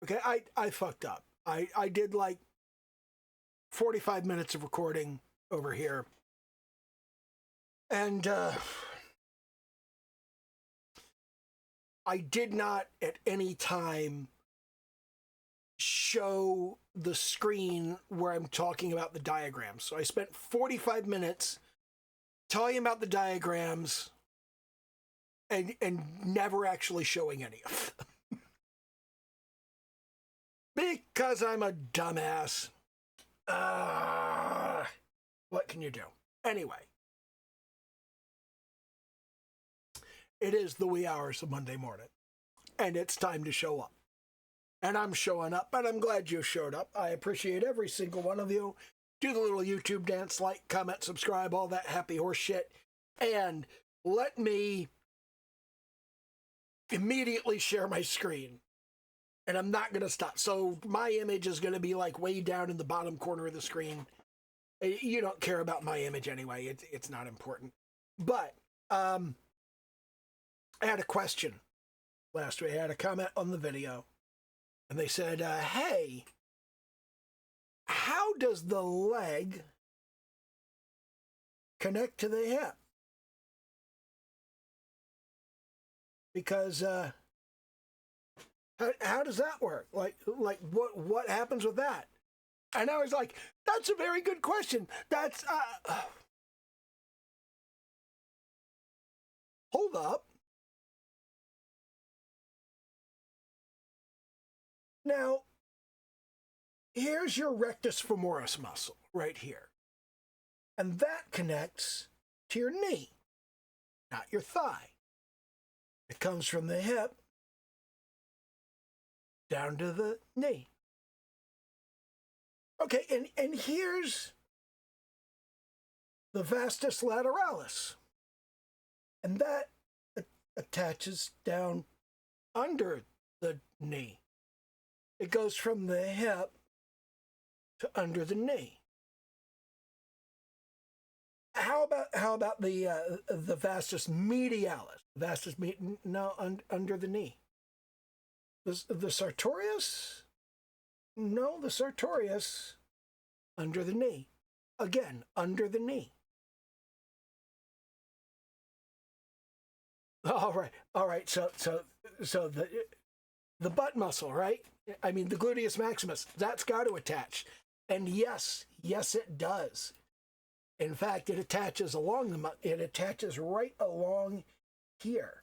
Okay, I fucked up. I did like 45 minutes of recording over here. And I did not at any time show the screen where I'm talking about the diagrams. So I spent 45 minutes telling about the diagrams and never actually showing any of them. Because I'm a dumbass. What can you do? Anyway. It is the wee hours of Monday morning. And it's time to show up. And I'm showing up, and I'm glad you showed up. I appreciate every single one of you. Do the little YouTube dance, like, comment, subscribe, all that happy horse shit. And let me immediately share my screen. And I'm not going to stop. So my image is going to be like way down in the bottom corner of the screen. You don't care about my image anyway. It's not important. But I had a question last week. I had a comment on the video. And they said, hey, how does the leg connect to the hip? Because how does that work? Like what happens with that? And I was like, that's a very good question. That's hold up. Now, here's your rectus femoris muscle right here. And that connects to your knee, not your thigh. It comes from the hip down to the knee. Okay, and here's the vastus lateralis. And that attaches down under the knee. It goes from the hip to under the knee. How about the vastus medialis? Under the knee. The sartorius? No, the sartorius under the knee. Again, under the knee. All right. So the butt muscle, right? I mean, the gluteus maximus, that's got to attach. And yes, it does. In fact, it attaches it attaches right along here,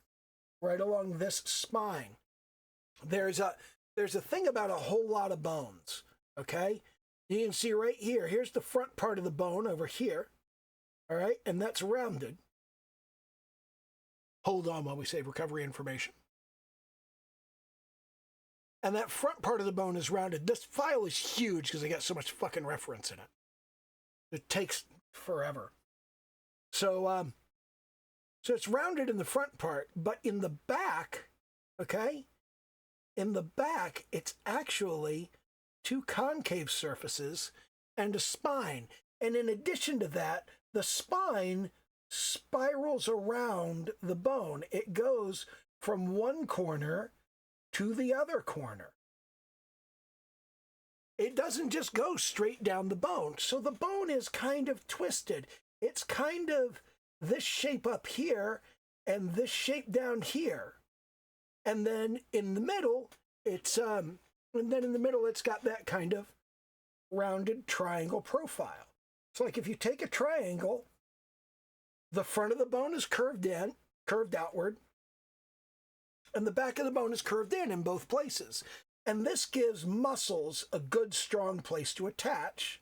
right along this spine. There's a thing about a whole lot of bones, okay? You can see right here, here's the front part of the bone over here, all right? And that's rounded. Hold on while we save recovery information. And that front part of the bone is rounded. This file is huge because I got so much fucking reference in it. It takes forever. So it's rounded in the front part, but in the back, okay? In the back, it's actually two concave surfaces and a spine. And in addition to that, the spine spirals around the bone. It goes from one corner to the other corner. It doesn't just go straight down the bone. So the bone is kind of twisted. It's kind of this shape up here and this shape down here. And then in the middle, it's got that kind of rounded triangle profile. It's like if you take a triangle, the front of the bone is curved outward, and the back of the bone is curved in both places. And this gives muscles a good, strong place to attach.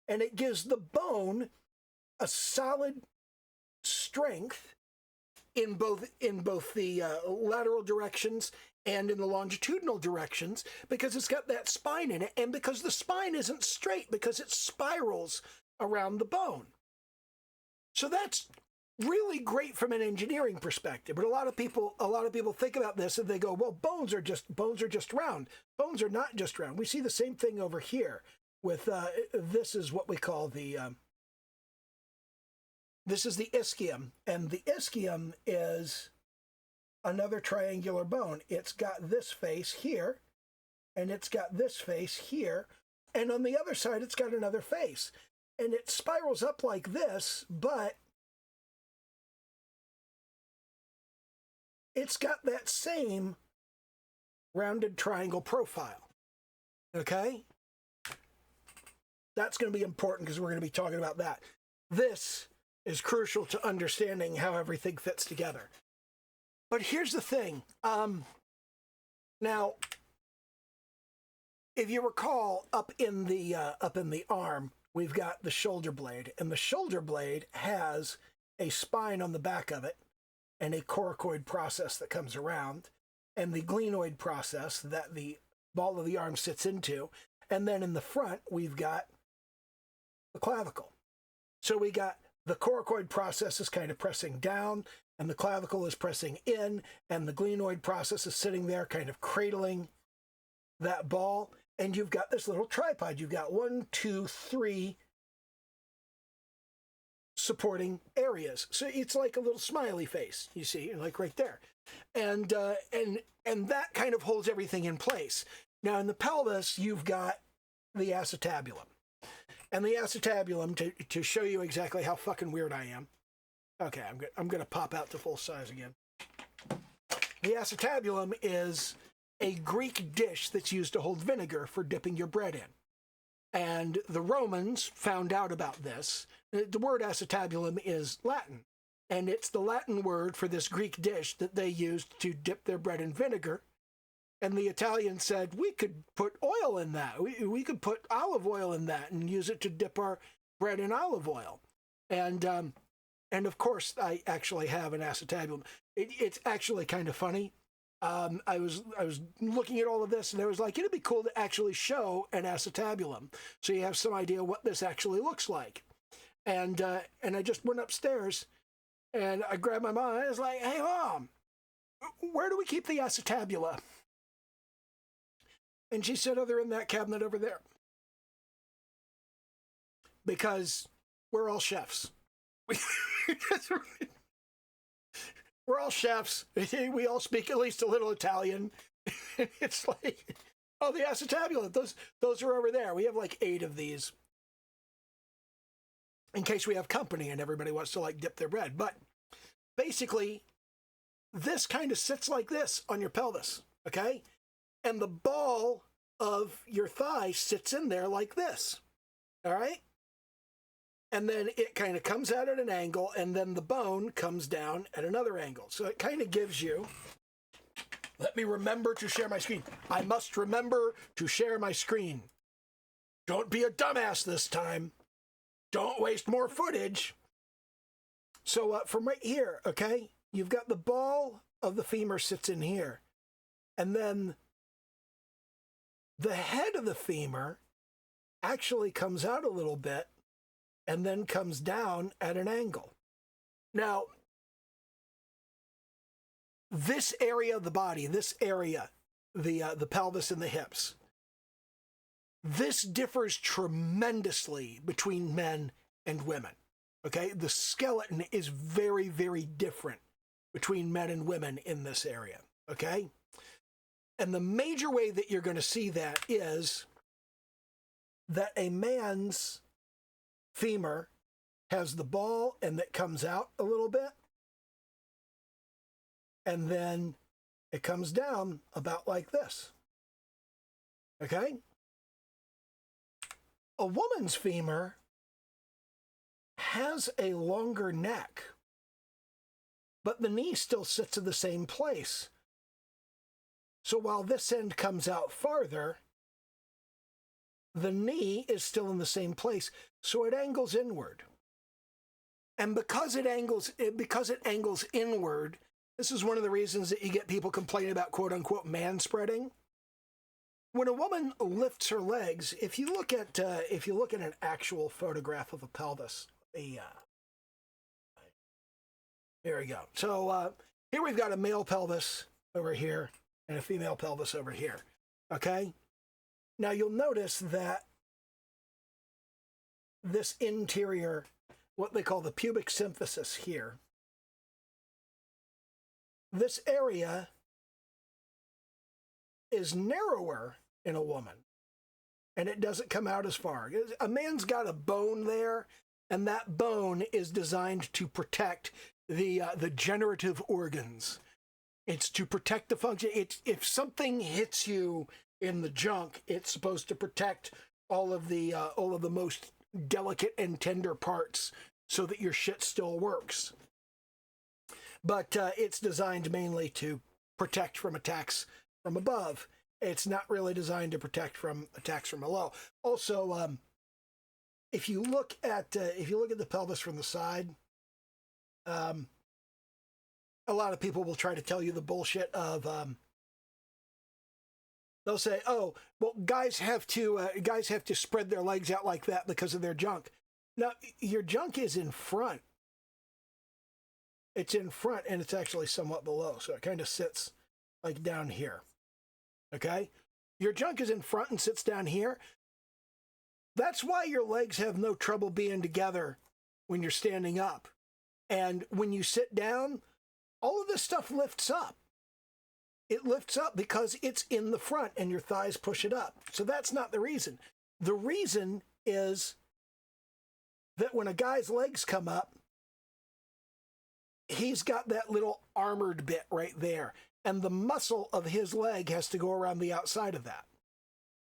And it gives the bone a solid strength in both the lateral directions and in the longitudinal directions, because it's got that spine in it, and because the spine isn't straight, because it spirals around the bone. So that's really great from an engineering perspective. But a lot of people think about this and they go, well, bones are just round. Bones are not just round. We see the same thing over here with this is what we call this is the ischium, and the ischium is another triangular bone. It's got this face here, and it's got this face here, and on the other side, it's got another face. And it spirals up like this, but it's got that same rounded triangle profile, okay? That's going to be important because we're going to be talking about that. This is crucial to understanding how everything fits together. But here's the thing. Now, if you recall, up in the arm, we've got the shoulder blade, and the shoulder blade has a spine on the back of it and a coracoid process that comes around, and the glenoid process that the ball of the arm sits into, and then in the front, we've got the clavicle. So we got the coracoid process is kind of pressing down, and the clavicle is pressing in, and the glenoid process is sitting there kind of cradling that ball, and you've got this little tripod. You've got 1, 2, 3 supporting areas. So it's like a little smiley face, you see, like right there. And that kind of holds everything in place. Now in the pelvis, you've got the acetabulum. And the acetabulum, to show you exactly how fucking weird I am. Okay, I'm going to pop out to full size again. The acetabulum is a Greek dish that's used to hold vinegar for dipping your bread in. And the Romans found out about this. The word acetabulum is Latin, and it's the Latin word for this Greek dish that they used to dip their bread in vinegar. And the Italians said, we could put oil in that. We could put olive oil in that and use it to dip our bread in olive oil. And of course, I actually have an acetabulum. It's actually kind of funny. I was looking at all of this, and I was like, it'd be cool to actually show an acetabulum, so you have some idea what this actually looks like. And I just went upstairs, and I grabbed my mom. And I was like, "Hey, Mom, where do we keep the acetabula?" And she said, "Oh, they're in that cabinet over there." Because we're all chefs. We're all chefs. We all speak at least a little Italian. It's like, oh, the acetabulum, those are over there. We have like 8 of these in case we have company and everybody wants to like dip their bread. But basically, this kind of sits like this on your pelvis, okay? And the ball of your thigh sits in there like this, all right? And then it kind of comes out at an angle, and then the bone comes down at another angle. So it kind of gives you, let me remember to share my screen. I must remember to share my screen. Don't be a dumbass this time. Don't waste more footage. So from right here, okay, you've got the ball of the femur sits in here. And then the head of the femur actually comes out a little bit and then comes down at an angle. Now, this area of the body, this area, the pelvis and the hips, this differs tremendously between men and women, okay? The skeleton is very, very different between men and women in this area, okay? And the major way that you're going to see that is that a man's femur has the ball and that comes out a little bit, and then it comes down about like this, okay? A woman's femur has a longer neck, but the knee still sits in the same place. So while this end comes out farther, the knee is still in the same place, so it angles inward. And because it angles inward, this is one of the reasons that you get people complaining about quote-unquote man-spreading. When a woman lifts her legs, if you look at an actual photograph of a pelvis, here we go. So here we've got a male pelvis over here and a female pelvis over here. Okay. Now you'll notice that this interior, what they call the pubic symphysis here, this area is narrower in a woman, and it doesn't come out as far. A man's got a bone there, and that bone is designed to protect the generative organs. It's to protect the function. If something hits you in the junk, it's supposed to protect all of the most delicate and tender parts so that your shit still works. But it's designed mainly to protect from attacks from above. It's not really designed to protect from attacks from below. Also, if you look at the pelvis from the side, a lot of people will try to tell you the bullshit of they'll say, "Oh, well, guys have to spread their legs out like that because of their junk." Now, your junk is in front. It's in front, and it's actually somewhat below, so it kind of sits like down here. Okay? Your junk is in front and sits down here. That's why your legs have no trouble being together when you're standing up. And when you sit down, all of this stuff lifts up. It lifts up because it's in the front and your thighs push it up. So that's not the reason. The reason is that when a guy's legs come up, he's got that little armored bit right there. And the muscle of his leg has to go around the outside of that.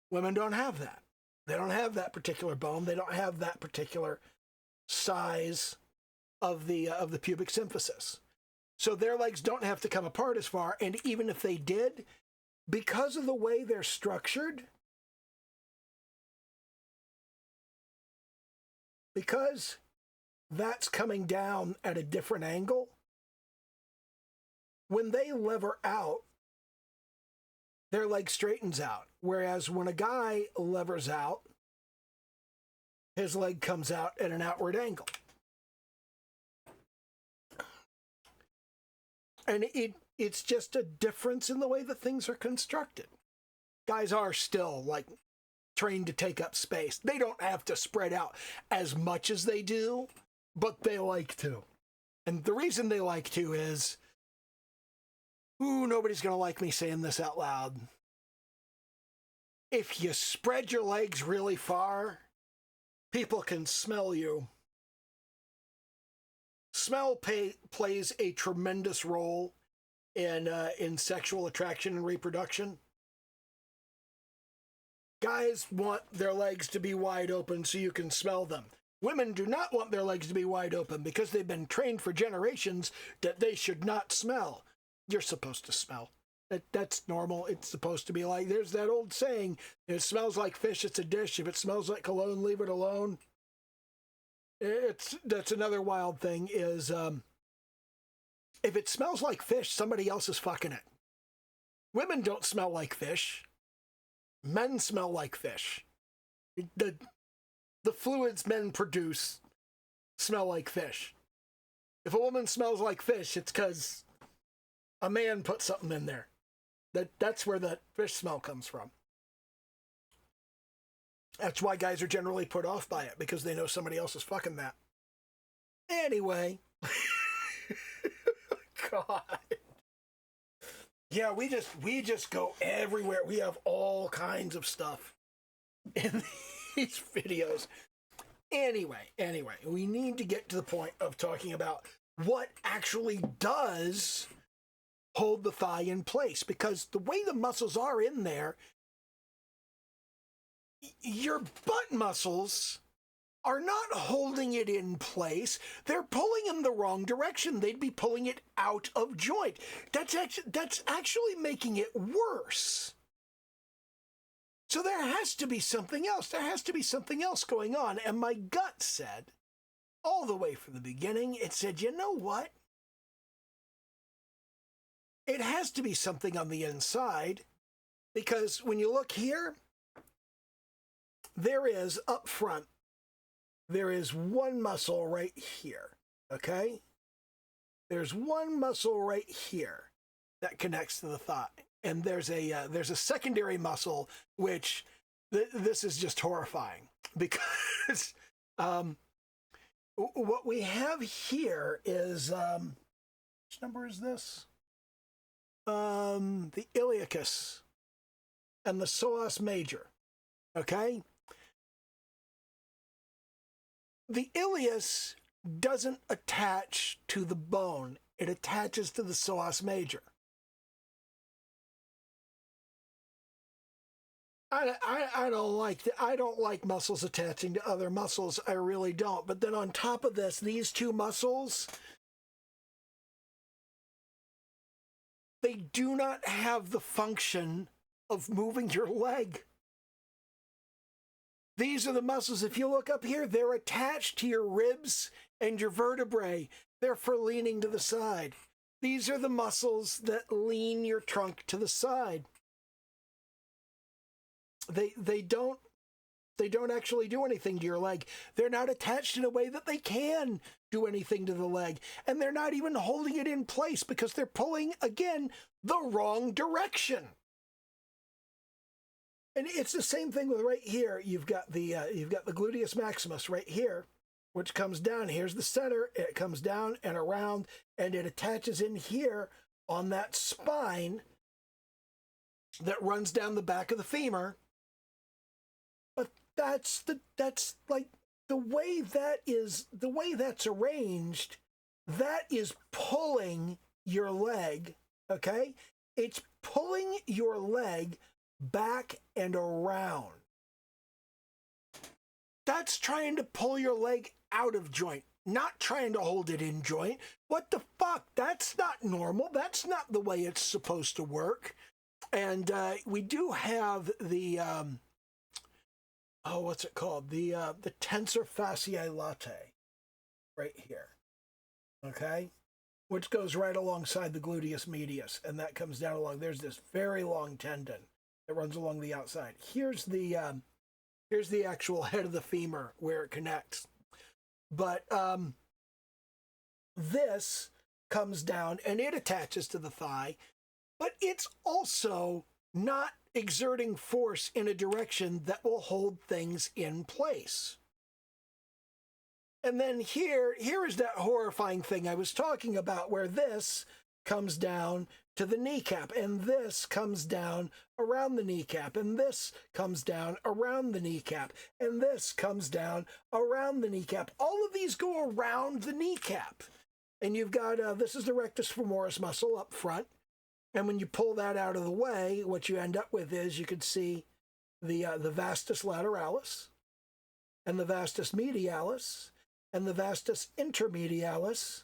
Women don't have that. They don't have that particular bone. They don't have that particular size of the pubic symphysis. So their legs don't have to come apart as far. And even if they did, because of the way they're structured, because that's coming down at a different angle, when they lever out, their leg straightens out. Whereas when a guy levers out, his leg comes out at an outward angle. And it's just a difference in the way that things are constructed. Guys are still like trained to take up space. They don't have to spread out as much as they do, but they like to. And the reason they like to is, nobody's going to like me saying this out loud. If you spread your legs really far, people can smell you. Smell plays a tremendous role in sexual attraction and reproduction. Guys want their legs to be wide open so you can smell them. Women do not want their legs to be wide open because they've been trained for generations that they should not smell. You're supposed to smell. That's normal. It's supposed to be like, there's that old saying, if it smells like fish, it's a dish. If it smells like cologne, leave it alone. That's another wild thing is, if it smells like fish, somebody else is fucking it. Women don't smell like fish. Men smell like fish. The fluids men produce smell like fish. If a woman smells like fish, it's because a man put something in there. That's where the fish smell comes from. That's why guys are generally put off by it, because they know somebody else is fucking that. Anyway. God. Yeah, we just go everywhere. We have all kinds of stuff in these videos. Anyway, we need to get to the point of talking about what actually does hold the thigh in place, because the way the muscles are in there, your butt muscles are not holding it in place. They're pulling in the wrong direction. They'd be pulling it out of joint. That's actually making it worse. So there has to be something else. There has to be something else going on. And my gut said, all the way from the beginning, it said, you know what? It has to be something on the inside, because when you look here, there is up front, there is one muscle right here, okay? There's one muscle right here that connects to the thigh. And there's a secondary muscle, which this is just horrifying, because what we have here is, which number is this? the iliacus and the psoas major, okay? The iliacus doesn't attach to the bone. It attaches to the psoas major. I don't like muscles attaching to other muscles. I really don't. But then on top of this, these two muscles, they do not have the function of moving your leg. These are the muscles, if you look up here, they're attached to your ribs and your vertebrae. They're for leaning to the side. These are the muscles that lean your trunk to the side. They don't actually do anything to your leg. They're not attached in a way that they can do anything to the leg. And they're not even holding it in place because they're pulling, again, the wrong direction. And it's the same thing with right here. You've got the gluteus maximus right here, which comes down. Here's the center. It comes down and around, and it attaches in here on that spine that runs down the back of the femur. But that's like the way that's arranged. That is pulling your leg, okay? It's pulling your leg back and around. That's trying to pull your leg out of joint, not trying to hold it in joint. What the fuck? That's not normal. That's not the way it's supposed to work. And we do have the what's it called? The tensor fasciae latae right here, okay? Which goes right alongside the gluteus medius, and that comes down along. There's this very long tendon that runs along the outside. Here's the actual head of the femur where it connects. But this comes down and it attaches to the thigh, but it's also not exerting force in a direction that will hold things in place. And then here is that horrifying thing I was talking about, where this comes down to the kneecap, and this comes down around the kneecap, and this comes down around the kneecap, and this comes down around the kneecap. All of these go around the kneecap. And you've got, this is the rectus femoris muscle up front. And when you pull that out of the way, what you end up with is you can see the vastus lateralis, and the vastus medialis, and the vastus intermedialis,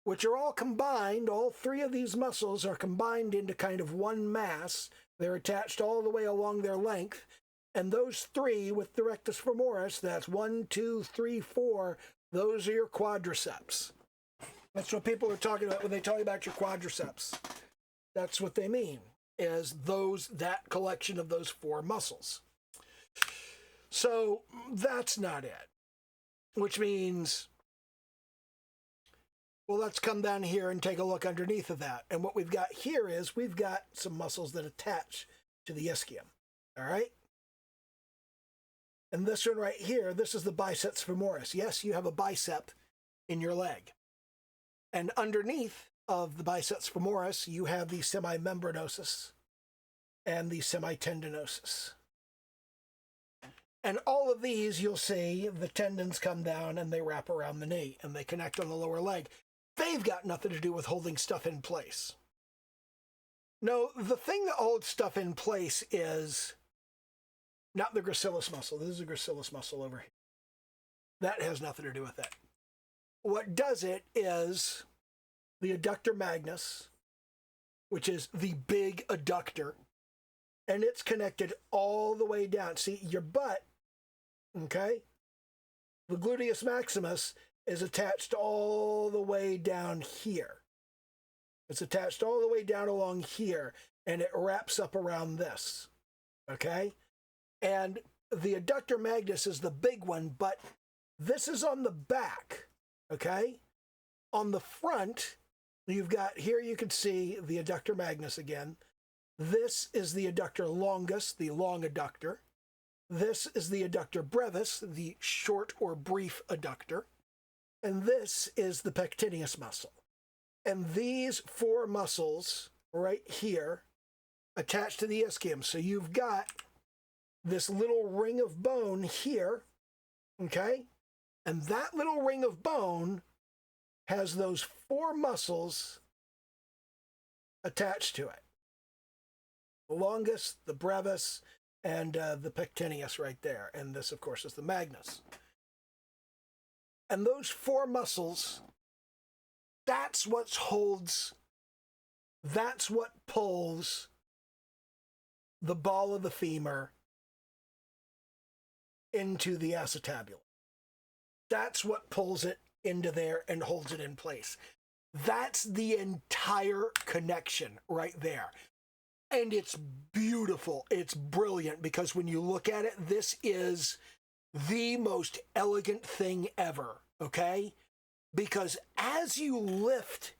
which are all combined. All three of these muscles are combined into kind of one mass. They're attached all the way along their length. And those three with the rectus femoris, that's 1, 2, 3, 4, those are your quadriceps. That's what people are talking about when they talk about your quadriceps. That's what they mean, is that collection of those 4 muscles. So that's not it, which means, well, let's come down here and take a look underneath of that. And what we've got here is we've got some muscles that attach to the ischium, all right? And this one right here, this is the biceps femoris. Yes, you have a bicep in your leg. And underneath of the biceps femoris, you have the semimembranosus and the semitendinosus. And all of these, you'll see the tendons come down and they wrap around the knee and they connect on the lower leg. They've got nothing to do with holding stuff in place. No, the thing that holds stuff in place is not the gracilis muscle. This is the gracilis muscle over here. That has nothing to do with it. What does it is the adductor magnus, which is the big adductor, and it's connected all the way down. See, your butt, okay? The gluteus maximus is attached all the way down here. It's attached all the way down along here, and it wraps up around this, okay? And the adductor magnus is the big one, but this is on the back, okay? On the front, you've got, here you can see the adductor magnus again. This is the adductor longus, the long adductor. This is the adductor brevis, the short or brief adductor. And this is the pectineus muscle. And these 4 muscles right here attached to the ischium. So you've got this little ring of bone here, okay? And that little ring of bone has those 4 muscles attached to it. The longus, the brevis, and the pectineus right there. And this, of course, is the magnus. And those 4 muscles, that's what pulls the ball of the femur into the acetabulum. That's what pulls it into there and holds it in place. That's the entire connection right there. And it's beautiful. It's brilliant, because when you look at it, this is the most elegant thing ever, okay? Because as you lift,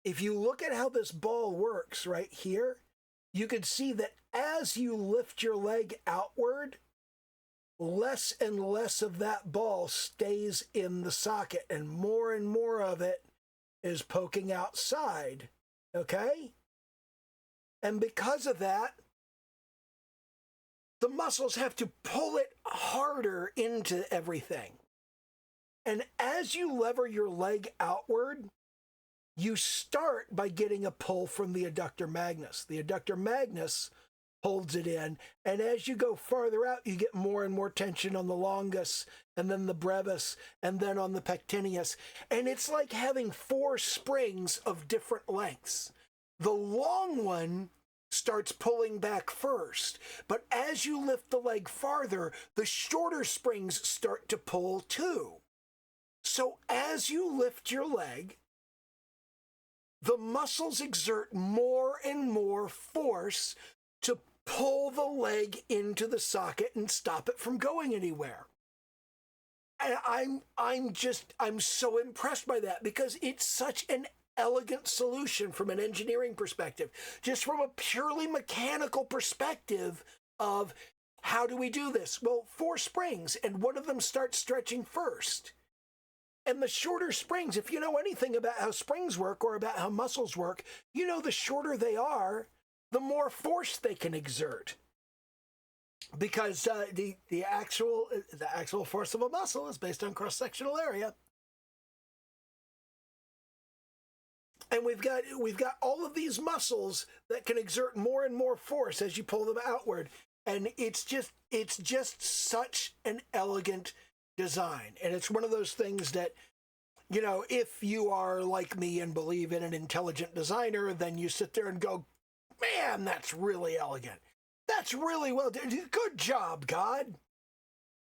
if you look at how this ball works right here, you can see that as you lift your leg outward, less and less of that ball stays in the socket, and more of it is poking outside, okay? And because of that, the muscles have to pull it harder into everything. And as you lever your leg outward, you start by getting a pull from the adductor magnus. The adductor magnus holds it in, and as you go farther out, you get more and more tension on the longus, and then the brevis, and then on the pectineus. And it's like having 4 springs of different lengths. The long one starts pulling back first, but as you lift the leg farther, the shorter springs start to pull too. So as you lift your leg, the muscles exert more and more force to pull the leg into the socket and stop it from going anywhere. And I'm so impressed by that, because it's such an elegant solution from an engineering perspective, just from a purely mechanical perspective of how do we do this? Well, 4 springs, and one of them starts stretching first. And the shorter springs, if you know anything about how springs work or about how muscles work, you know the shorter they are, the more force they can exert. Because the actual force of a muscle is based on cross-sectional area. And we've got all of these muscles that can exert more and more force as you pull them outward. And it's just such an elegant design. And it's one of those things that, you know, if you are like me and believe in an intelligent designer, then you sit there and go, man, that's really elegant. That's really well done. Good job, God.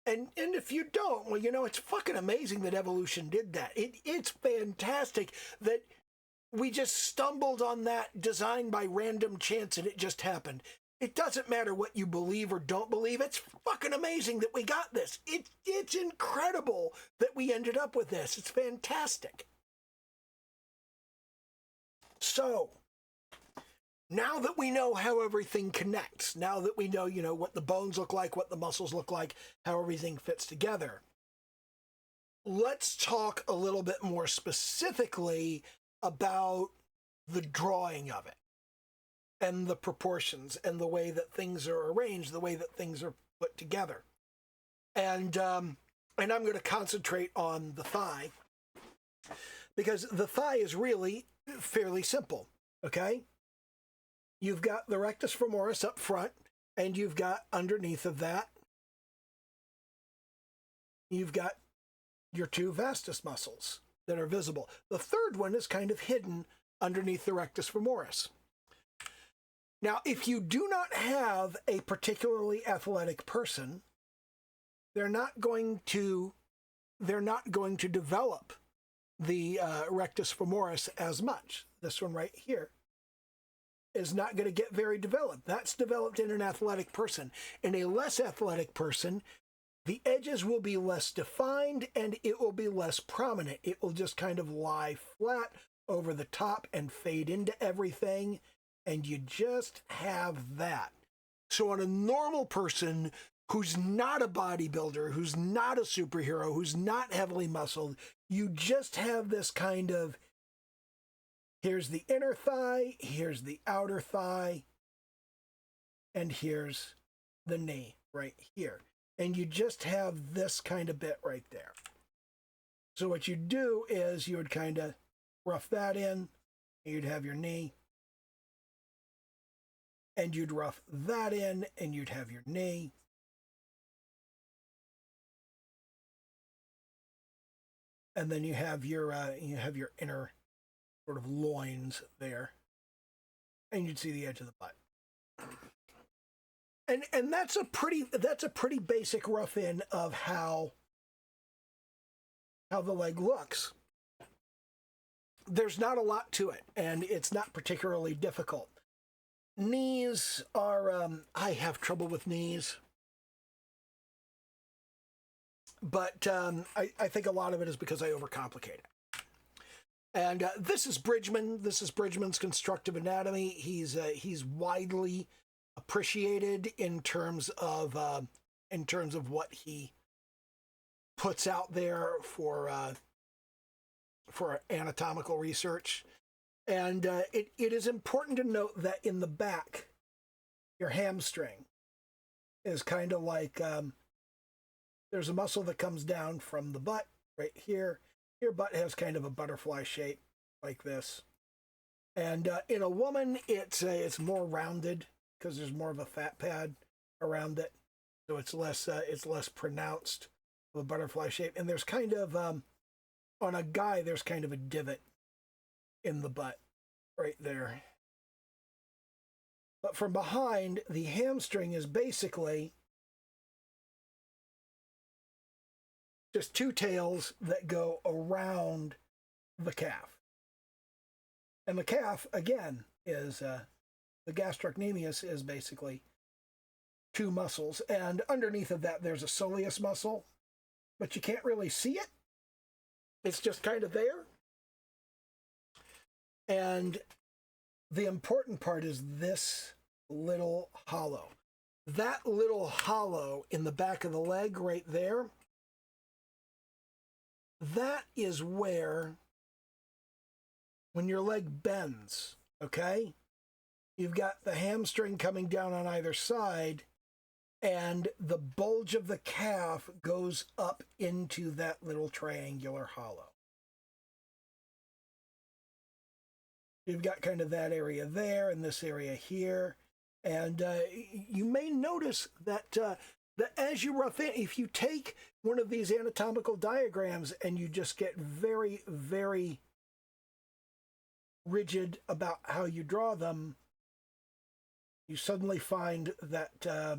And if you don't, well, you know, it's fucking amazing that evolution did that. It's fantastic that we just stumbled on that design by random chance and it just happened. It doesn't matter what you believe or don't believe. It's fucking amazing that we got this. It's incredible that we ended up with this. It's fantastic. So, now that we know how everything connects, now that we know, you know, what the bones look like, what the muscles look like, how everything fits together, let's talk a little bit more specifically about the drawing of it and the proportions and the way that things are arranged, the way that things are put together. And I'm going to concentrate on the thigh, because the thigh is really fairly simple, okay? You've got the rectus femoris up front, and you've got underneath of that, you've got your 2 vastus muscles that are visible. The third one is kind of hidden underneath the rectus femoris. Now, if you do not have a particularly athletic person, they're not going to develop the rectus femoris as much. This one right here is not going to get very developed. That's developed in an athletic person. In a less athletic person, the edges will be less defined and it will be less prominent. It will just kind of lie flat over the top and fade into everything, and you just have that. So on a normal person who's not a bodybuilder, who's not a superhero, who's not heavily muscled, you just have this kind of Here's the inner thigh, here's the outer thigh, and here's the knee right here. And you just have this kind of bit right there. So what you do is you would kind of rough that in, you'd have your knee, and you'd rough that in, and you'd have your knee. And then you have your inner sort of loins there, and you'd see the edge of the butt. And that's a pretty basic rough in of how the leg looks. There's not a lot to it, and it's not particularly difficult. Knees are, I have trouble with knees. But I think a lot of it is because I overcomplicate it. And this is Bridgman. This is Bridgman's Constructive Anatomy. He's widely appreciated in terms of what he puts out there for anatomical research. And it is important to note that in the back, your hamstring is kind of like, there's a muscle that comes down from the butt right here. Your butt has kind of a butterfly shape like this. And in a woman, it's more rounded because there's more of a fat pad around it. So it's less pronounced of a butterfly shape. And there's kind of, on a guy, there's kind of a divot in the butt right there. But from behind, the hamstring is basically just two tails that go around the calf. And the calf, again, is the gastrocnemius is basically two muscles. And underneath of that, there's a soleus muscle, but you can't really see it. It's just kind of there. And the important part is this little hollow. That little hollow in the back of the leg right there, that is where, when your leg bends, okay, you've got the hamstring coming down on either side, and the bulge of the calf goes up into that little triangular hollow. You've got kind of that area there and this area here. And you may notice that as you rough in, if you take one of these anatomical diagrams and you just get very, very rigid about how you draw them, you suddenly find that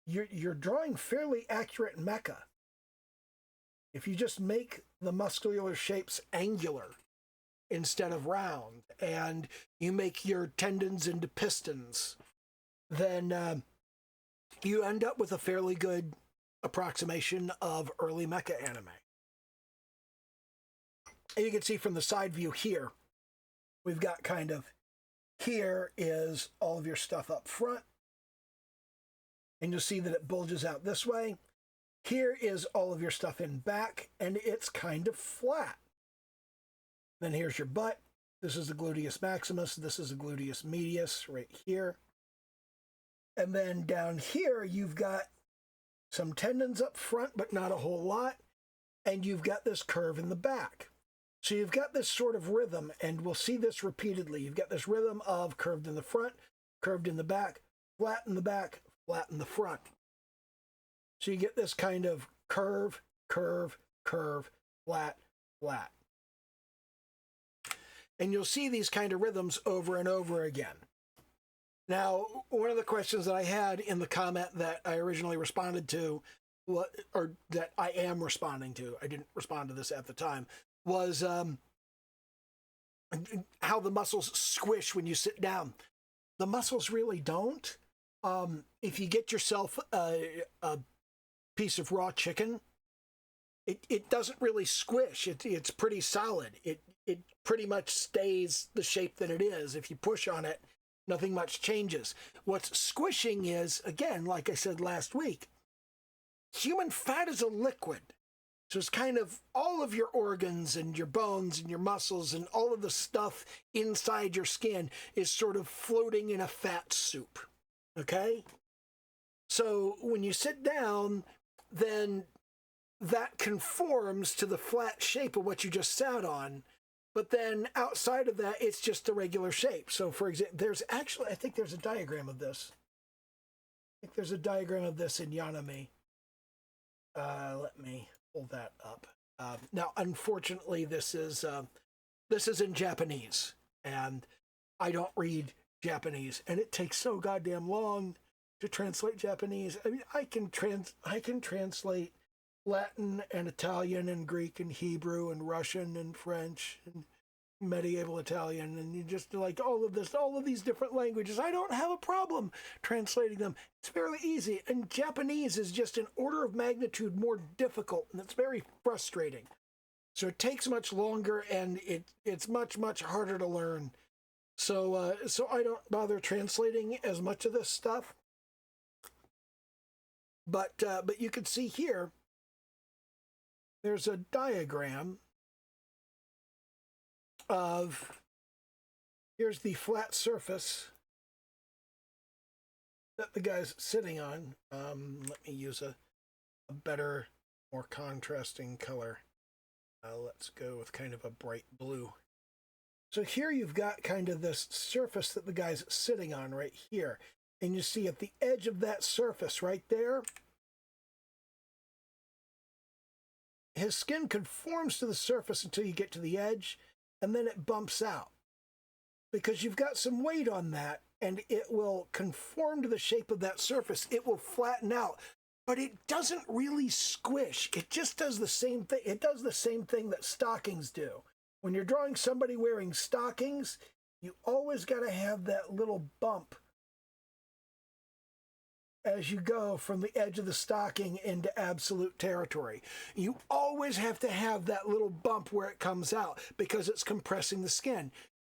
you're drawing fairly accurate mecha. If you just make the muscular shapes angular instead of round, and you make your tendons into pistons, then you end up with a fairly good approximation of early mecha anime. And you can see from the side view here, we've got kind of, here is all of your stuff up front, and you'll see that it bulges out this way. Here is all of your stuff in back, and it's kind of flat. Then here's your butt. This is the gluteus maximus. This is the gluteus medius right here. And then down here, you've got some tendons up front, but not a whole lot. And you've got this curve in the back. So you've got this sort of rhythm, and we'll see this repeatedly. You've got this rhythm of curved in the front, curved in the back, flat in the back, flat in the front. So you get this kind of curve, curve, curve, flat, flat. And you'll see these kind of rhythms over and over again. Now, one of the questions that I had in the comment that I originally responded to, or that I am responding to, I didn't respond to this at the time, was how the muscles squish when you sit down. The muscles really don't. If you get yourself a piece of raw chicken, it doesn't really squish. It's pretty solid. It pretty much stays the shape that it is. If you push on it, nothing much changes. What's squishing is, again, like I said last week, human fat is a liquid. So it's kind of all of your organs and your bones and your muscles and all of the stuff inside your skin is sort of floating in a fat soup, okay? So when you sit down, then that conforms to the flat shape of what you just sat on. But then outside of that, it's just a regular shape. So for example, there's actually, I think there's a diagram of this. I think there's a diagram of this in Yanami. Let me pull that up. Now, unfortunately, this is in Japanese, and I don't read Japanese, and it takes so goddamn long to translate Japanese. I mean, I can translate Latin and Italian and Greek and Hebrew and Russian and French and medieval Italian, and you just like all of these different languages. I don't have a problem translating them. It's fairly easy. And Japanese is just an order of magnitude more difficult, and it's very frustrating. So it takes much longer, and it's much harder to learn. So I don't bother translating as much of this stuff. But you can see here, there's a diagram of, here's the flat surface that the guy's sitting on. Let me use a better, more contrasting color. Let's go with kind of a bright blue. So here you've got kind of this surface that the guy's sitting on right here. And you see at the edge of that surface right there, his skin conforms to the surface until you get to the edge, and then it bumps out. Because you've got some weight on that, and it will conform to the shape of that surface. It will flatten out, but it doesn't really squish. It just does the same thing. It does the same thing that stockings do. When you're drawing somebody wearing stockings, you always got to have that little bump as you go from the edge of the stocking into absolute territory. You always have to have that little bump where it comes out because it's compressing the skin.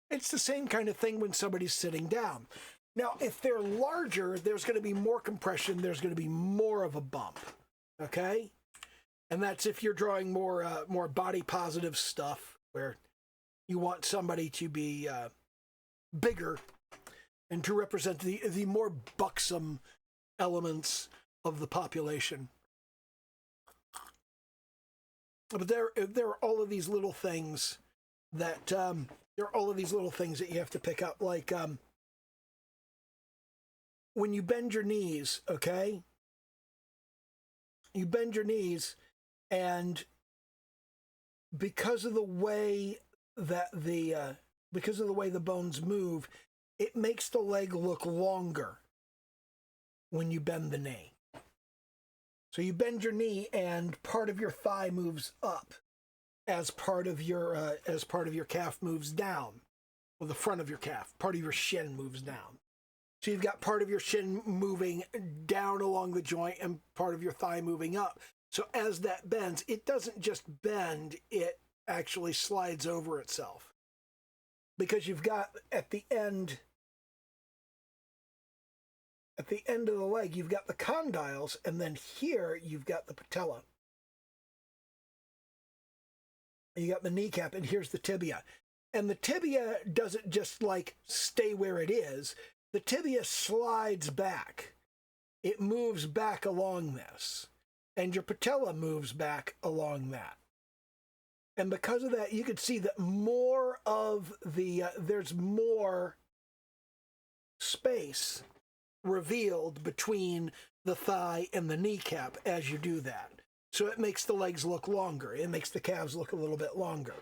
It's the same kind of thing when somebody's sitting down. Now, if they're larger, there's going to be more compression. There's going to be more of a bump, okay? And that's if you're drawing more body positive stuff where you want somebody to be bigger and to represent the more buxom elements of the population. But there are all of these little things that you have to pick up, like when you bend your knees, okay? You bend your knees, and because of the way that the bones move, it makes the leg look longer when you bend the knee. So you bend your knee, and part of your thigh moves up as part of your calf moves down. Well, the front of your calf, part of your shin moves down. So you've got part of your shin moving down along the joint and part of your thigh moving up. So as that bends, it doesn't just bend, it actually slides over itself. Because you've got at the end of the leg, you've got the condyles, and then here you've got the patella. You got the kneecap, and here's the tibia. And the tibia doesn't just like stay where it is. The tibia slides back. It moves back along this. And your patella moves back along that. And because of that, you can see that more of there's more space revealed between the thigh and the kneecap as you do that. So it makes the legs look longer. It makes the calves look a little bit longer.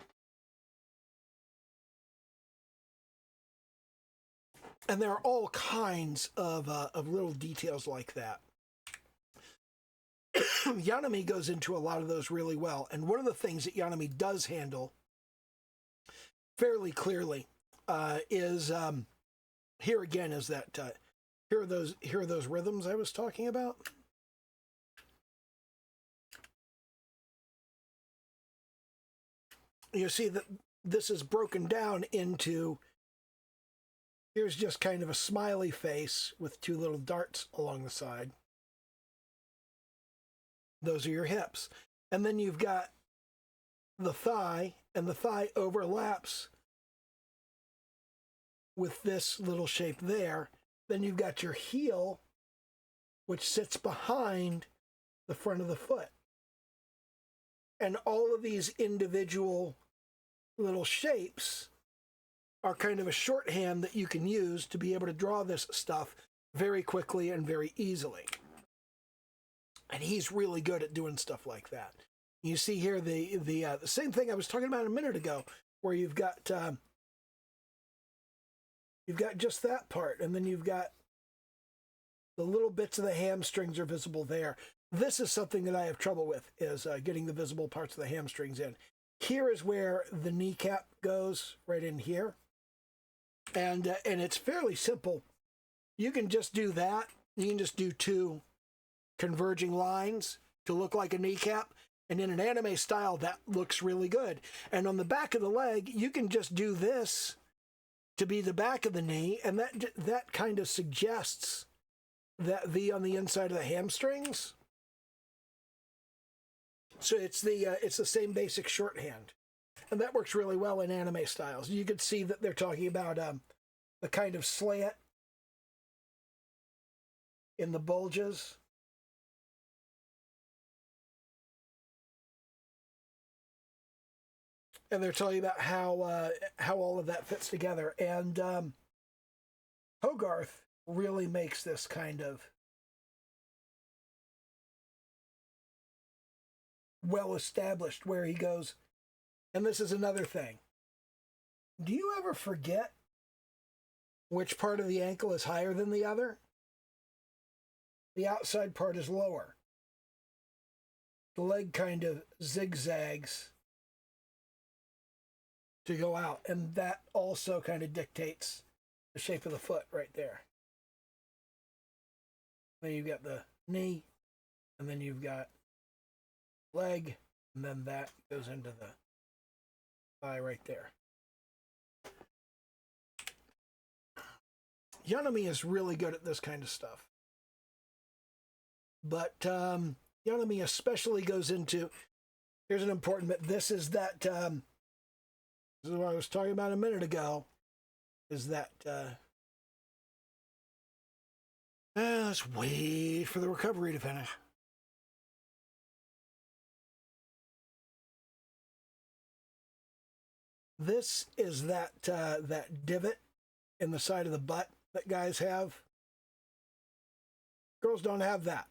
And there are all kinds of little details like that. Yanami goes into a lot of those really well. And one of the things that Yanami does handle fairly clearly is here again is that here are those rhythms I was talking about. You see that this is broken down into, here's just kind of a smiley face with two little darts along the side. Those are your hips. And then you've got the thigh, and the thigh overlaps with this little shape there. Then you've got your heel, which sits behind the front of the foot. And all of these individual little shapes are kind of a shorthand that you can use to be able to draw this stuff very quickly and very easily. And he's really good at doing stuff like that. You see here the same thing I was talking about a minute ago, where you've got just that part, and then you've got the little bits of the hamstrings are visible there. This is something that I have trouble with, is getting the visible parts of the hamstrings in. Here is where the kneecap goes, right in here. And it's fairly simple. You can just do that. You can just do two converging lines to look like a kneecap. And in an anime style, that looks really good. And on the back of the leg, you can just do this to be the back of the knee. And that kind of suggests that V on the inside of the hamstrings. So it's the same basic shorthand. And that works really well in anime styles. You could see that they're talking about the kind of slant in the bulges. And they're talking about how all of that fits together. And Hogarth really makes this kind of well established, where he goes, and this is another thing. Do you ever forget which part of the ankle is higher than the other? The outside part is lower. The leg kind of zigzags to go out, and that also kind of dictates the shape of the foot right there. Then you've got the knee, and then you've got leg, and then that goes into the thigh right there. Yanami is really good at this kind of stuff. But Yanami especially goes into, here's an important bit, this is what I was talking about a minute ago, is that, let's wait for the recovery to finish. This is that divot in the side of the butt that guys have. Girls don't have that.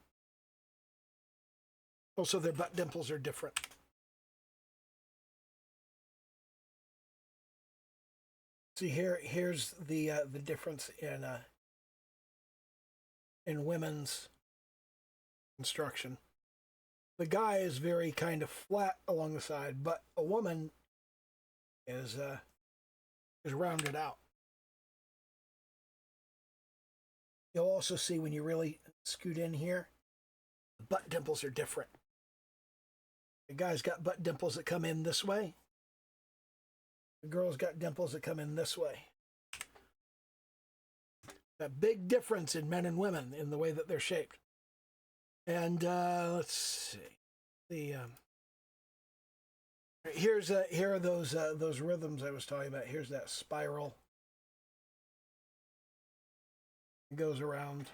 Also, their butt dimples are different. See here's the difference in women's construction. The guy is very kind of flat along the side, but a woman is rounded out. You'll also see when you really scoot in here, the butt dimples are different. The guy's got butt dimples that come in this way. The girl's got dimples that come in this way. A big difference in men and women in the way that they're shaped. And let's see. Here are those rhythms I was talking about. Here's that spiral. It goes around.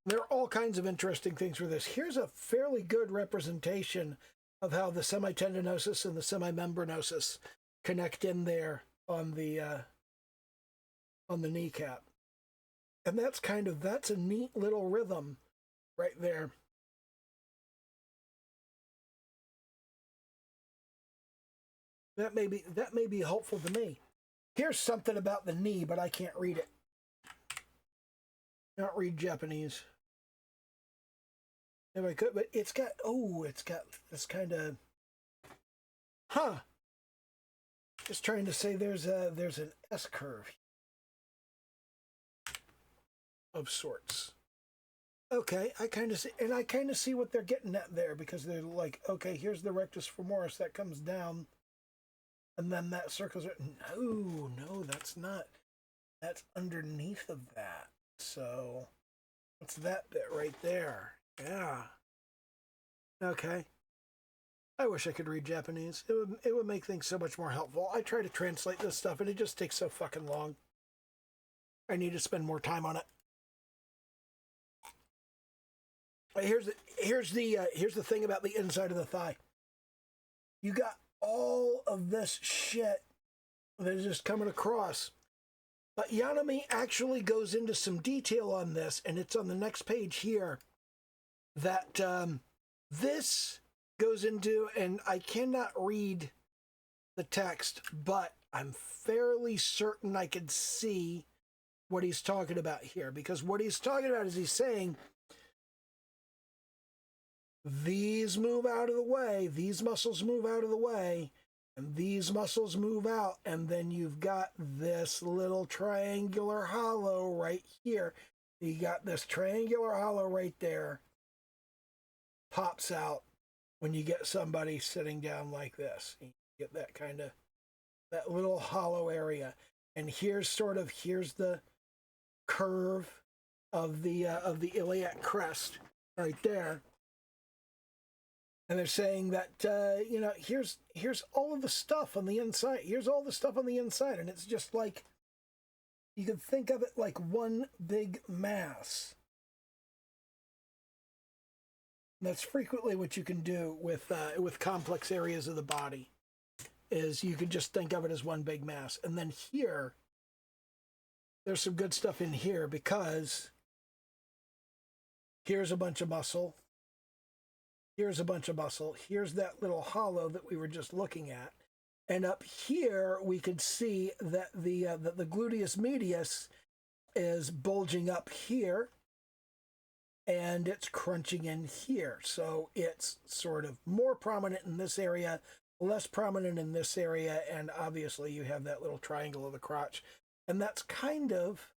There are all kinds of interesting things for this. Here's a fairly good representation of how the semitendinosus and the semimembranosus connect in there on the kneecap. And that's a neat little rhythm right there. That may be helpful to me. Here's something about the knee, but I can't read it. Not read Japanese. If I could, but it's got this kind of, Just trying to say there's an S curve of sorts. Okay, I kind of see what they're getting at there, because they're like, okay, here's the rectus femoris that comes down, and then that circles it. No, that's not. That's underneath of that. So, what's that bit right there? Yeah. Okay. I wish I could read Japanese. It would make things so much more helpful. I try to translate this stuff and it just takes so fucking long. I need to spend more time on it. Here's the thing about the inside of the thigh. You got all of this shit that is just coming across. But Yanami actually goes into some detail on this, and it's on the next page here, that this goes into, and I cannot read the text, but I'm fairly certain I can see what he's talking about here, because what he's talking about is he's saying these move out of the way, these muscles move out of the way, and these muscles move out, and then you've got this little triangular hollow right here. You got this triangular hollow right there, pops out when you get somebody sitting down like this. You get that kind of, that little hollow area. And here's the curve of the iliac crest right there. And they're saying that, here's all of the stuff on the inside. Here's all the stuff on the inside. And it's just like, you can think of it like one big mass. That's frequently what you can do with complex areas of the body, is you can just think of it as one big mass. And then here, there's some good stuff in here, because here's a bunch of muscle. Here's a bunch of muscle. Here's that little hollow that we were just looking at. And up here, we could see that the gluteus medius is bulging up here, and it's crunching in here. So it's sort of more prominent in this area, less prominent in this area, and obviously you have that little triangle of the crotch. And that's kind of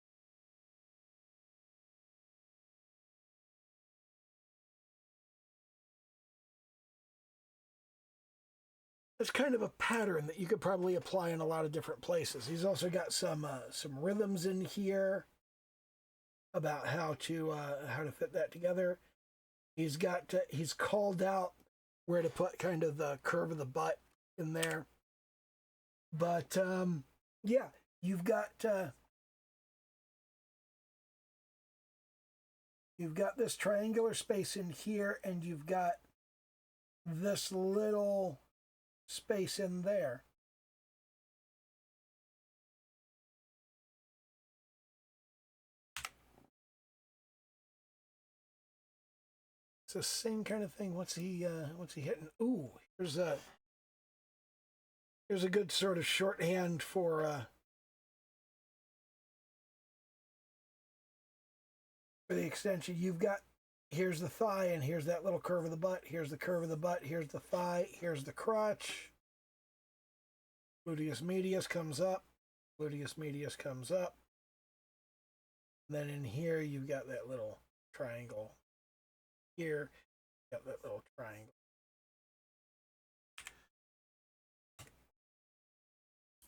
a pattern that you could probably apply in a lot of different places. He's also got some rhythms in here about how to fit that together. He's called out where to put kind of the curve of the butt in there. But yeah, you've got this triangular space in here, and you've got this little space in there. It's the same kind of thing. What's he hitting? Ooh, here's a good sort of shorthand for the extension. You've got, here's the thigh, and here's that little curve of the butt. Here's the curve of the butt. Here's the thigh. Here's the crotch. Gluteus medius comes up. Gluteus medius comes up. And then in here, you've got that little triangle. Here, got that little triangle.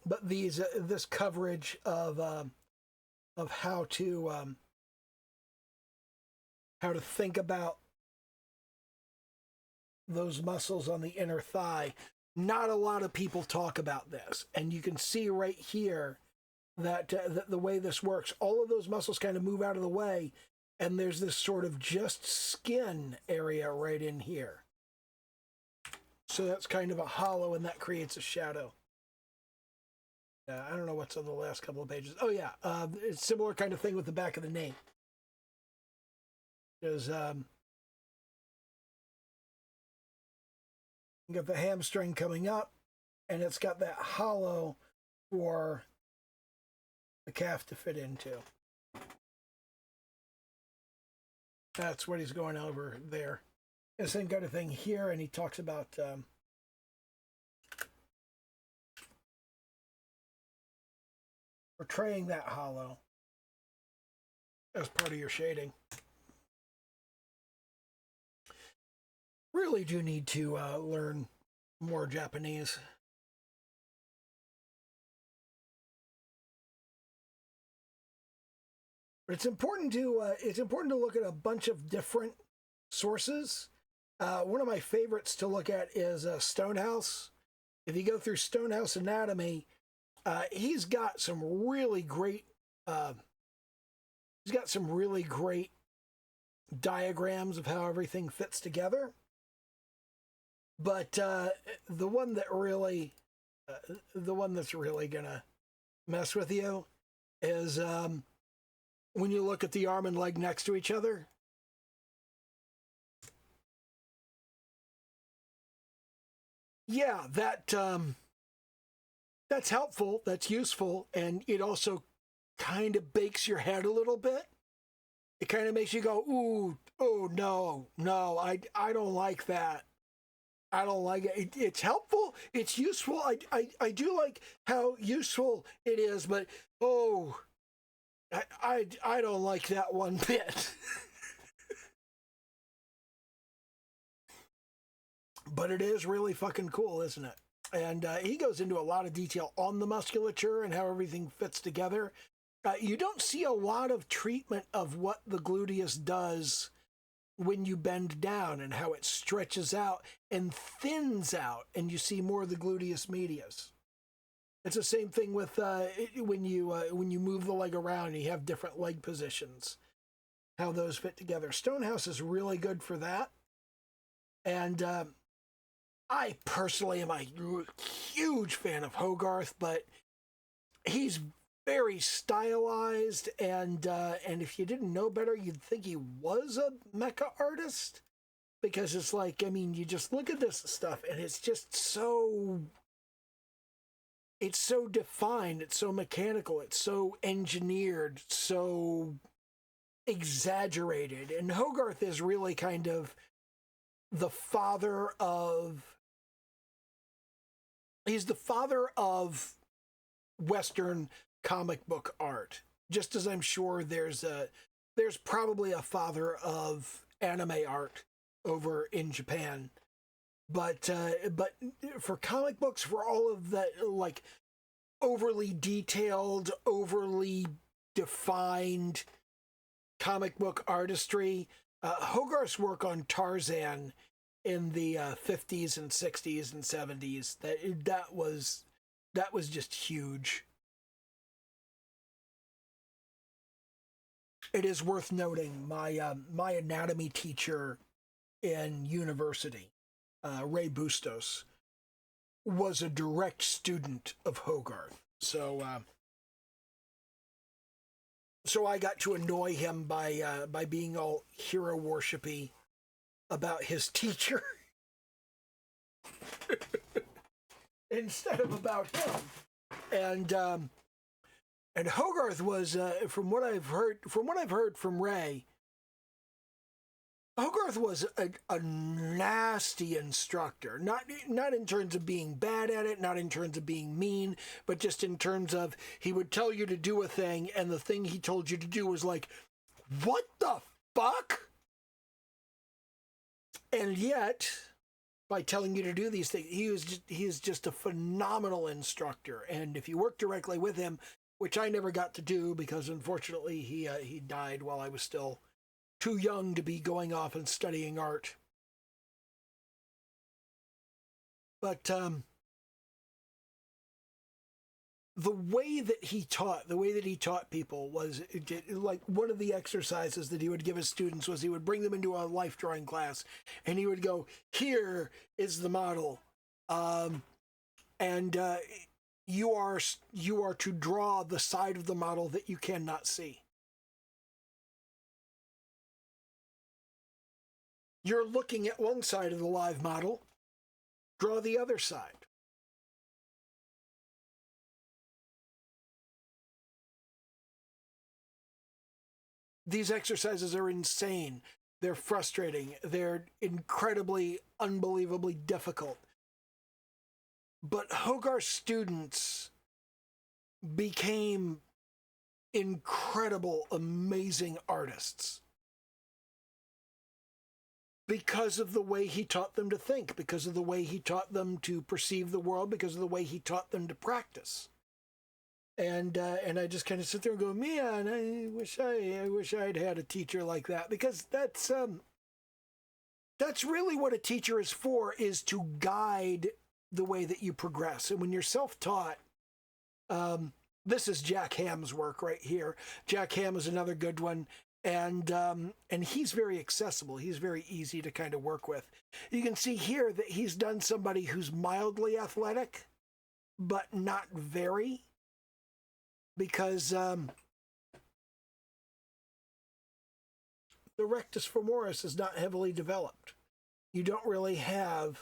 But this coverage of how to think about those muscles on the inner thigh. Not a lot of people talk about this, and you can see right here that the way this works, all of those muscles kind of move out of the way, and there's this sort of just skin area right in here. So that's kind of a hollow, and that creates a shadow. I don't know what's on the last couple of pages. Oh yeah, it's a similar kind of thing with the back of the knee. There's you got the hamstring coming up, and it's got that hollow for the calf to fit into. That's what he's going over there. The same kind of thing here, and he talks about portraying that hollow as part of your shading. Really do need to learn more Japanese. But it's important to look at a bunch of different sources One of my favorites to look at is Stonehouse. If you go through Stonehouse Anatomy, he's got some really great. He's got some really great diagrams of how everything fits together. But the one that's really gonna mess with you is when you look at the arm and leg next to each other. Yeah, that's helpful, that's useful, and it also kind of bakes your head a little bit. It kind of makes you go, ooh, oh no, I don't like that. I don't like it. It's helpful. It's useful. I do like how useful it is, but oh, I don't like that one bit. But it is really fucking cool, isn't it? And he goes into a lot of detail on the musculature and how everything fits together. You don't see a lot of treatment of what the gluteus does when you bend down and how it stretches out and thins out, and you see more of the gluteus medius. It's the same thing with when you move the leg around and you have different leg positions, how those fit together. Stonehouse is really good for that. And I personally am a huge fan of Hogarth, but he's very stylized, and if you didn't know better, you'd think he was a mecha artist, because it's like, I mean, you just look at this stuff and it's just so, it's so defined, it's so mechanical, it's so engineered, so exaggerated. And Hogarth is really kind of the father of, he's the father of Western comic book art, just as I'm sure there's probably a father of anime art over in Japan, but for comic books, for all of that, like, overly detailed, overly defined comic book artistry, Hogarth's work on Tarzan in the 50s and 60s and 70s, that was just huge. It is worth noting, my anatomy teacher in university, Ray Bustos, was a direct student of Hogarth. So I got to annoy him by being all hero worshipy about his teacher instead of about him. And Hogarth was, from what I've heard from Ray, Hogarth was a nasty instructor. Not in terms of being bad at it, not in terms of being mean, but just in terms of, he would tell you to do a thing, and the thing he told you to do was like, what the fuck? And yet, by telling you to do these things, he is just a phenomenal instructor. And if you work directly with him, which I never got to do because unfortunately he died while I was still too young to be going off and studying art. But the way that he taught people was like, one of the exercises that he would give his students was he would bring them into a life drawing class, and he would go, here is the model, and you are to draw the side of the model that you cannot see. You're looking at one side of the live model, draw the other side. These exercises are insane. They're frustrating. They're incredibly, unbelievably difficult. But Hogarth's students became incredible, amazing artists because of the way he taught them to think, because of the way he taught them to perceive the world, because of the way he taught them to practice. And I just kind of sit there and go, man, I wish I'd had a teacher like that, because that's That's really what a teacher is for, is to guide the way that you progress. And when you're self-taught, this is Jack Ham's work right here. Jack Ham is another good one. And he's very accessible. He's very easy to kind of work with. You can see here that he's done somebody who's mildly athletic, but not very, because the rectus femoris is not heavily developed. You don't really have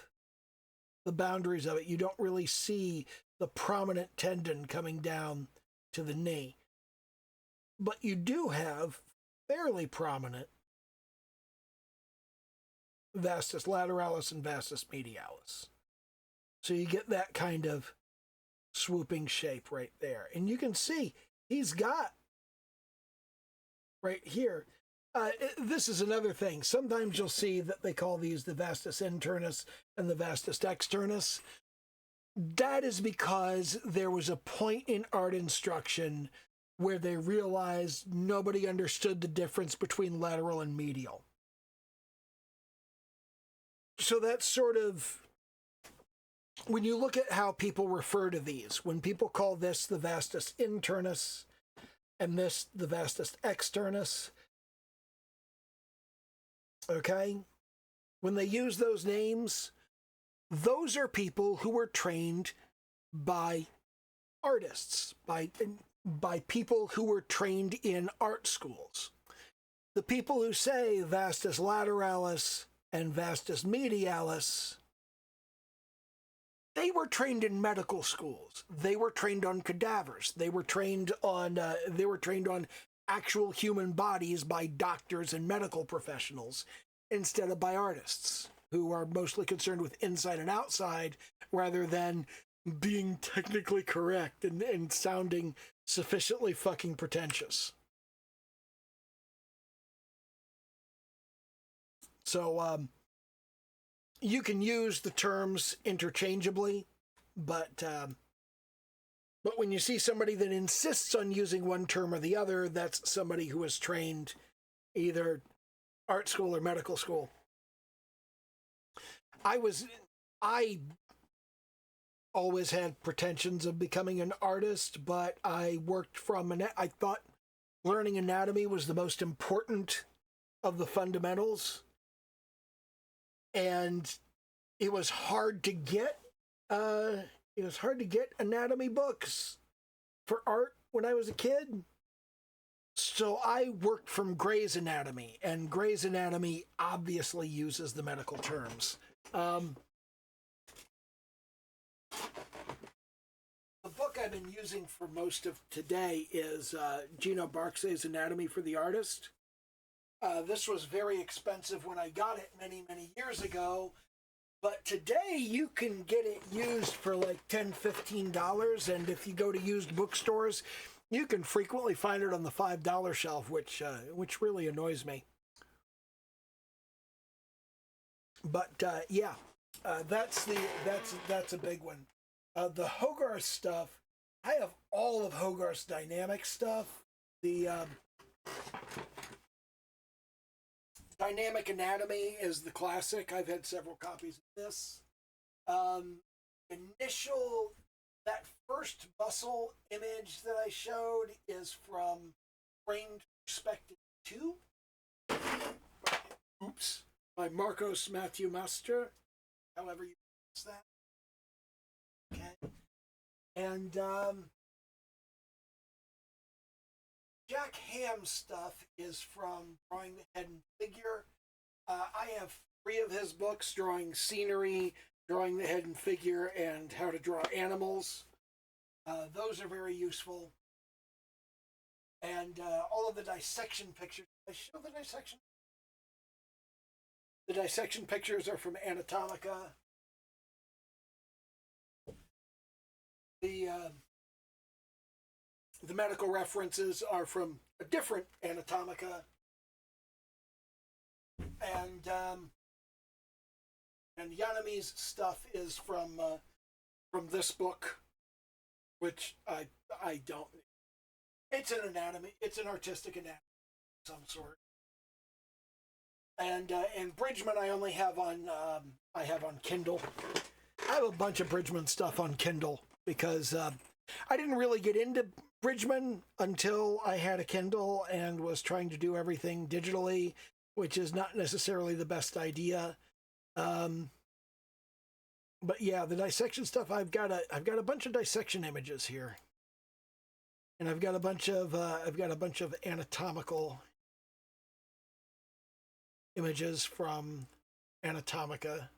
the boundaries of it. You don't really see the prominent tendon coming down to the knee. But you do have fairly prominent vastus lateralis and vastus medialis. So you get that kind of swooping shape right there. And you can see he's got right here. This is another thing. Sometimes you'll see that they call these the vastus internus and the vastus externus. That is because there was a point in art instruction where they realized nobody understood the difference between lateral and medial. So that's sort of, when you look at how people refer to these, when people call this the vastus internus and this the vastus externus, okay, when they use those names, those are people who were trained by artists, by people who were trained in art schools. The people who say vastus lateralis and vastus medialis, they were trained in medical schools. They were trained on cadavers. They were trained on actual human bodies by doctors and medical professionals instead of by artists who are mostly concerned with inside and outside rather than being technically correct and sounding sufficiently fucking pretentious. So you can use the terms interchangeably, but when you see somebody that insists on using one term or the other, that's somebody who is trained either art school or medical school. I always had pretensions of becoming an artist, but I thought learning anatomy was the most important of the fundamentals. And it was hard to get anatomy books for art when I was a kid. So I worked from Gray's Anatomy, and Gray's Anatomy obviously uses the medical terms. The book I've been using for most of today is Gino Barksay's Anatomy for the Artist. This was very expensive when I got it many, many years ago, but today you can get it used for like $10, $15, and if you go to used bookstores, you can frequently find it on the $5 shelf, which really annoys me. But yeah, that's a big one. The Hogarth stuff, I have all of Hogarth's dynamic stuff. The Dynamic Anatomy is the classic. I've had several copies of this. That first muscle image that I showed is from Framed Perspective 2. Oops. By Marcos Matthew Master. However you pronounce that. Okay. And Jack Ham's stuff is from Drawing the Head and Figure. I have 3 of his books, Drawing Scenery, Drawing the Head and Figure, and How to Draw Animals. Those are very useful. And all of the dissection pictures. Did I show the dissection? The dissection pictures are from Anatomica. The medical references are from a different Anatomica. And Yanami's stuff is from this book, which I don't. It's an anatomy. It's an artistic anatomy of some sort. And Bridgman I only have on I have on Kindle. I have a bunch of Bridgman stuff on Kindle because I didn't really get into Bridgman until I had a Kindle and was trying to do everything digitally, which is not necessarily the best idea. But yeah, the dissection stuff, I've got a bunch of dissection images here, and I've got a bunch of anatomical images from Anatomica.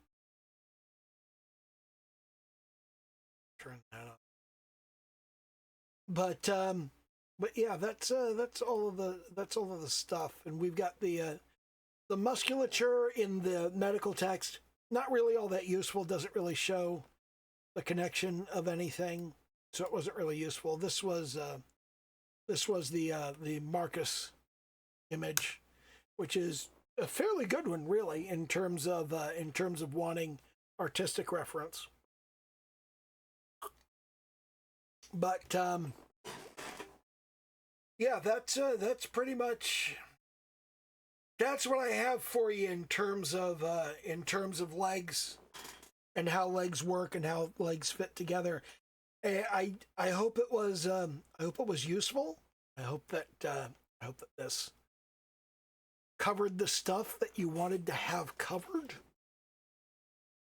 Turn that on. But yeah, that's all of the stuff, and we've got the musculature in the medical text. Not really all that useful. Doesn't really show the connection of anything, so it wasn't really useful. This was the Marcus image, which is a fairly good one, really, in terms of wanting artistic reference. But yeah, that's pretty much that's what I have for you in terms of legs and how legs work and how legs fit together. I hope it was useful. I hope that this covered the stuff that you wanted to have covered.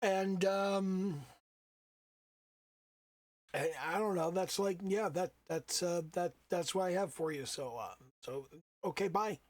And I don't know. That's like, yeah, that's what I have for you. So okay, bye.